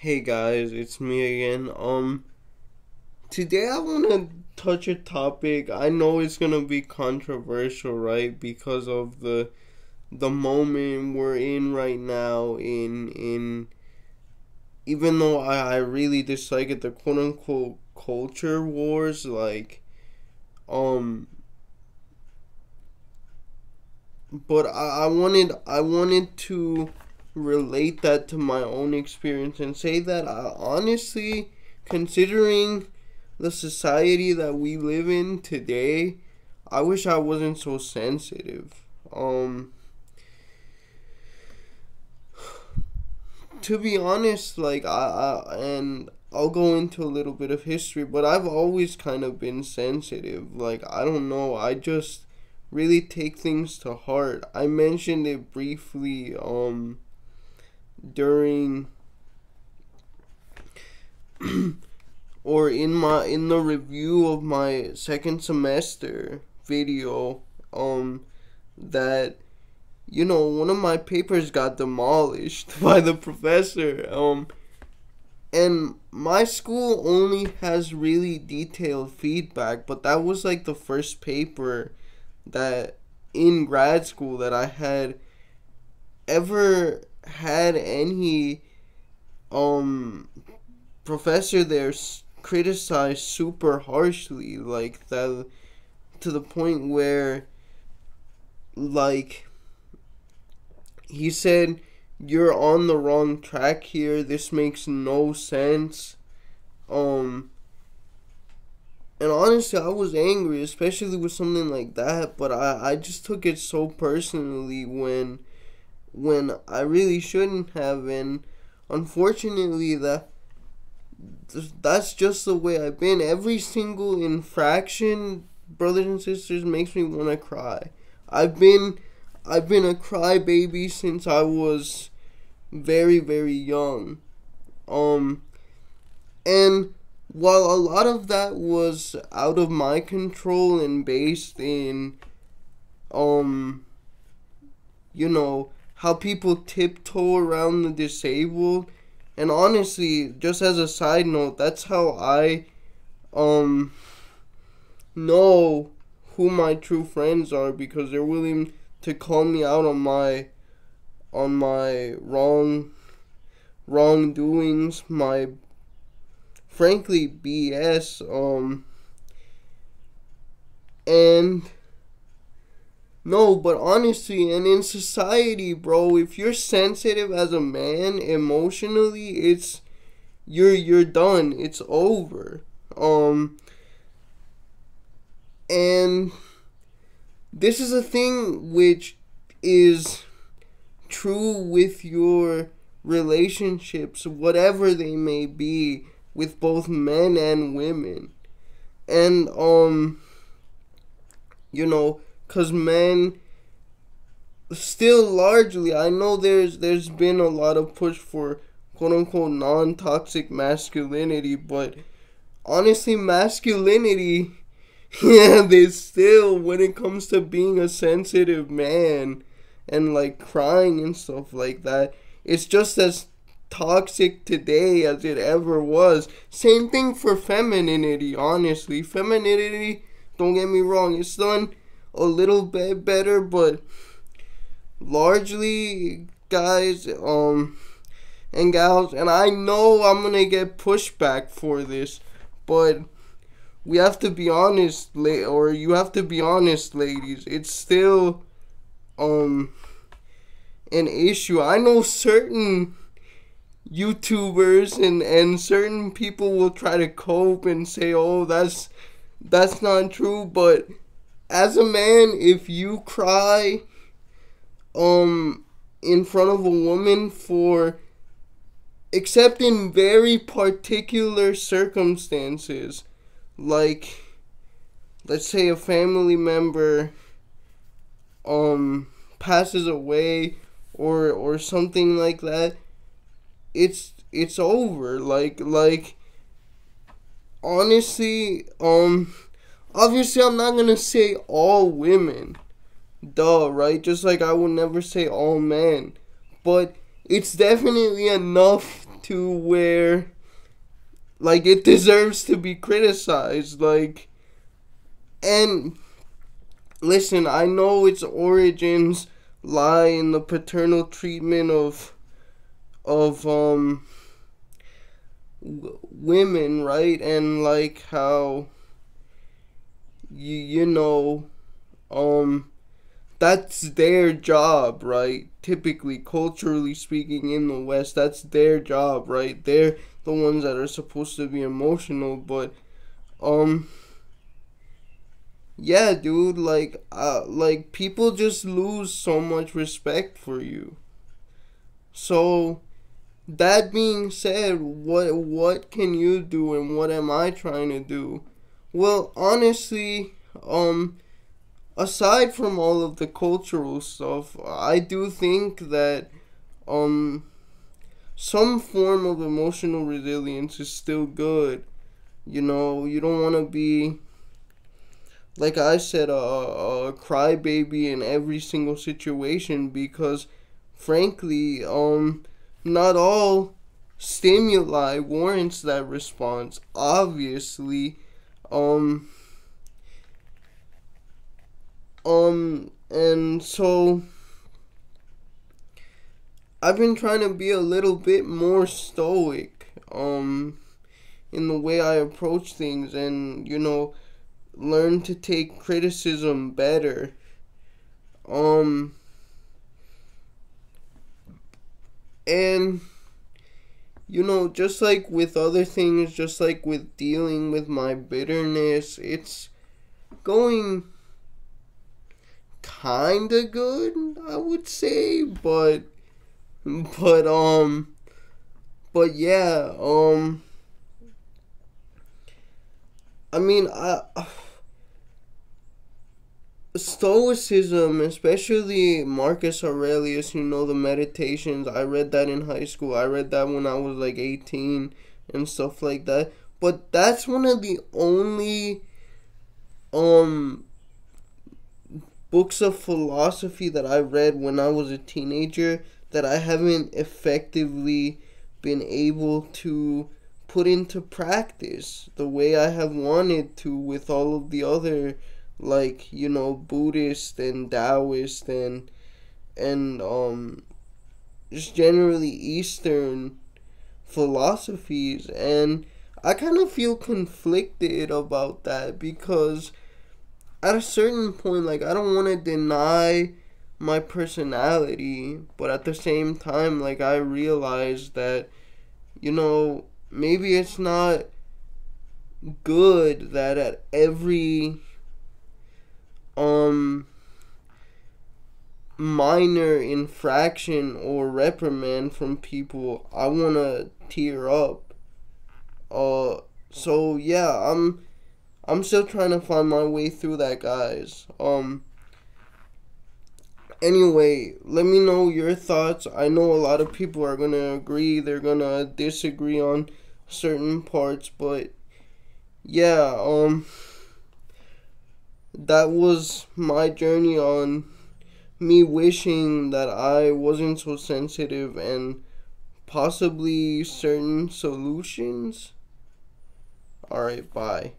Hey guys, it's me again. Today I want to touch a topic. I know it's going to be controversial, right? Because of the moment we're in right now in even though I really dislike it, the quote unquote culture wars, um but I wanted to relate that to my own experience and say that I honestly, considering the society that we live in today, I wish I wasn't so sensitive. Um, to be honest, and I'll go into a little bit of history, but I've always kind of been sensitive. Like, I don't know, I just really take things to heart. I mentioned it briefly, during or in the review of my second semester video, that one of my papers got demolished by the professor, and my school only has really detailed feedback, but that was like the first paper that in grad school that I had ever had any um professor there criticized super harshly, like that, to the point where, like, he said, "You're on the wrong track here, this makes no sense." Um and honestly, I was angry, especially with something like that, but I just took it so personally when I really shouldn't have. And unfortunately, that's just the way I've been. Every single infraction, brothers and sisters, makes me want to cry. I've been I've been a crybaby since I was very, very young. Um and while a lot of that was out of my control and based in um how people tiptoe around the disabled, and honestly, just as a side note, that's how I um know who my true friends are, because they're willing to call me out on my wrongdoings, my frankly BS, and no, but honestly, and in society, bro, if you're sensitive as a man emotionally, you're done. It's over. And this is a thing which is true with your relationships, whatever they may be, with both men and women. And cuz men still largely, I know there's been a lot of push for quote unquote non-toxic masculinity, but honestly, masculinity, yeah, they still, when it comes to being a sensitive man and like crying and stuff like that, it's just as toxic today as it ever was. Same thing for femininity, honestly. Femininity, don't get me wrong, it's done a little bit better, but largely, guys, and gals, and I know I'm gonna get pushback for this, but we have to be honest, or you have to be honest, ladies. It's still an issue. I know certain YouTubers and certain people will try to cope and say, "Oh, that's not true," but as a man, if you cry in front of a woman for, except in very particular circumstances, like, let's say a family member passes away, or something like that, it's over. Like honestly, obviously I'm not gonna say all women, duh, right? Just like I would never say all men, but it's definitely enough to where, like, it deserves to be criticized. Like, and listen, I know its origins lie in the paternal treatment of women, right? And like how you know that's their job, right? Typically, culturally speaking, in the West, that's their job, right? They're the ones that are supposed to be emotional, but yeah, dude, like people just lose so much respect for you. So that being said, what can you do and what am I trying to do? Well, honestly, aside from all of the cultural stuff, I do think that um some form of emotional resilience is still good. You know, you don't want to be, like I said, a crybaby in every single situation, because frankly, not all stimuli warrants that response. Obviously, um, and so I've been trying to be a little bit more stoic, in the way I approach things, and learn to take criticism better. Um, and just like with other things, just like with dealing with my bitterness, it's going kinda good, I would say, but yeah, I mean, Stoicism, especially Marcus Aurelius, the Meditations, I read that in high school. I read that when I was like 18 and stuff like that. But that's one of the only books of philosophy that I read when I was a teenager that I haven't effectively been able to put into practice the way I have wanted to with all of the other, like, Buddhist and Taoist and just generally Eastern philosophies. And I kind of feel conflicted about that, because at a certain point, like, I don't want to deny my personality, but at the same time, like, I realize that, maybe it's not good that at every minor infraction or reprimand from people, I want to tear up. So yeah, I'm still trying to find my way through that, guys. Anyway, let me know your thoughts. I know a lot of people are going to agree, they're going to disagree on certain parts, but yeah, that was my journey on me wishing that I wasn't so sensitive and possibly certain solutions. Alright, bye.